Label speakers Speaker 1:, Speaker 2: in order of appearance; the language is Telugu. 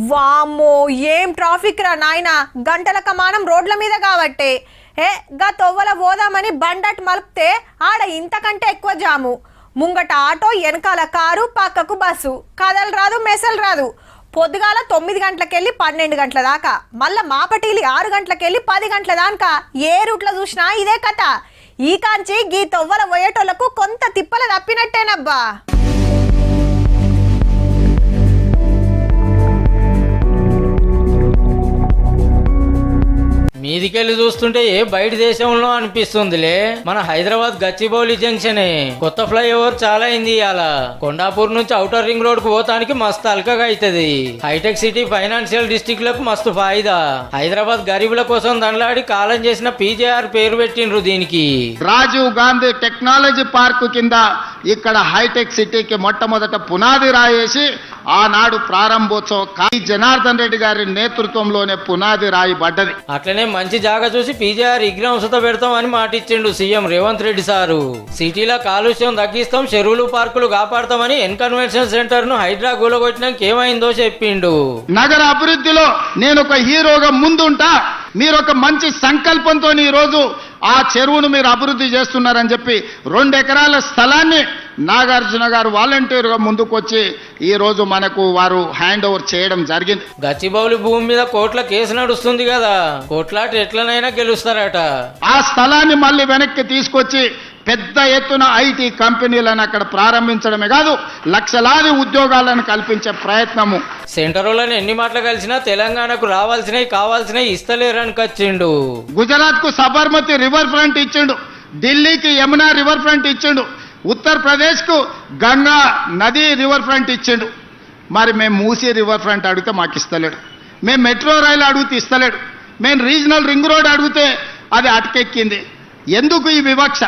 Speaker 1: వామ్మో ఏం ట్రాఫిక్ రా నాయనా, గంటల కమానం రోడ్ల మీద కాబట్టే గా తొవ్వల పోదామని బండట్ మలిపితే ఆడ ఇంతకంటే ఎక్కువ జాము. ముంగట ఆటో, వెనకాల కారు, పక్కకు బస్సు. కదలు రాదు, మెసలు రాదు. పొద్దుగాల 9 గంటలకెళ్ళి 12 గంటల దాకా, మళ్ళా మాపటీలి 6 గంటలకెళ్ళి 10 గంటల దాకా ఏ రూట్లో చూసినా ఇదే కథ. ఈ కాంచి గీ తొవ్వల పోయేటోళ్లకు కొంత తిప్పల తప్పినట్టేనబ్బా.
Speaker 2: మీదికెళ్ళి చూస్తుంటే ఏ బయట దేశంలో అనిపిస్తుందిలే. మన హైదరాబాద్ గచ్చిబౌలి జంక్షనే కొత్త ఫ్లైఓవర్ చాలా అయింది. ఇవాళ కొండాపూర్ నుంచి ఔటర్ రింగ్ రోడ్ కు పోతానికి మస్తు అల్కగా అవుతుంది. హైటెక్ సిటీ ఫైనాన్షియల్ డిస్ట్రిక్ట్ లకు మస్తు ఫాయిదా. హైదరాబాద్ గరీబుల కోసం దండలాడి కాలం చేసిన పీజేఆర్ పేరు పెట్టిండ్రు దీనికి.
Speaker 3: రాజీవ్ గాంధీ టెక్నాలజీ పార్క్ కింద ఇక్కడ హైటెక్ సిటీకి మొట్టమొదట పునాది రాయేసి ఆనాడు ప్రారంభోత్సవం జనార్దన్ రెడ్డి గారి నేతృత్వంలోనే పునాది రాయి పడ్డది.
Speaker 2: అట్లనే మంచి జాగా చూసి పీజేఆర్ విగ్రహం సుత పెడతామని మాటిచ్చిండు సీఎం రేవంత్ రెడ్డి సారు. సిటీలో కాలుష్యం తగ్గిస్తాం, చెరువులు పార్కులు కాపాడతామని కన్వెన్షన్ సెంటర్ ను హైడ్రా కూలగొట్టినాక ఏమైందో చెప్పిండు.
Speaker 3: నగర అభివృద్ధిలో నేను ఒక హీరోగా ముందుంటా, మీరు ఒక మంచి సంకల్పంతో ఈ రోజు ఆ చెరువును మీరు అభివృద్ధి చేస్తున్నారని చెప్పి 2 ఎకరాల స్థలాన్ని నాగార్జున గారు వాలంటీర్గా ముందుకు వచ్చి ఈ రోజు మనకు వారు హ్యాండ్ ఓవర్ చేయడం జరిగింది.
Speaker 2: గచ్చిబౌలి భూమి మీద కోట్ల కేసు నడుస్తుంది కదా, కోట్లాట ఎట్లనైనా గెలుస్తారట.
Speaker 3: ఆ స్థలాన్ని మళ్ళీ వెనక్కి తీసుకొచ్చి పెద్ద ఎత్తున ఐటీ కంపెనీలను అక్కడ ప్రారంభించడమే కాదు, లక్షలాది ఉద్యోగాలను కల్పించే ప్రయత్నము.
Speaker 2: సెంటర్లను ఎన్ని మాటలు కలిసినా తెలంగాణకు రావాల్సినవి కావాల్సినవి ఇస్తలేరని కచ్చిండు.
Speaker 3: గుజరాత్ కు సబర్మతి రివర్ ఫ్రంట్ ఇచ్చిండు, ఢిల్లీకి యమునా రివర్ ఫ్రంట్ ఇచ్చిండు, ఉత్తరప్రదేశ్ కు గంగా నది రివర్ ఫ్రంట్ ఇచ్చిండు. మరి మేము మూసీ రివర్ ఫ్రంట్ అడిగితే మాకు ఇస్తలేడు, మేము మెట్రో రైలు అడిగితే ఇస్తలేడు, మేము రీజనల్ రింగ్ రోడ్ అడిగితే అది అటకెక్కింది. ఎందుకు ఈ వివక్ష?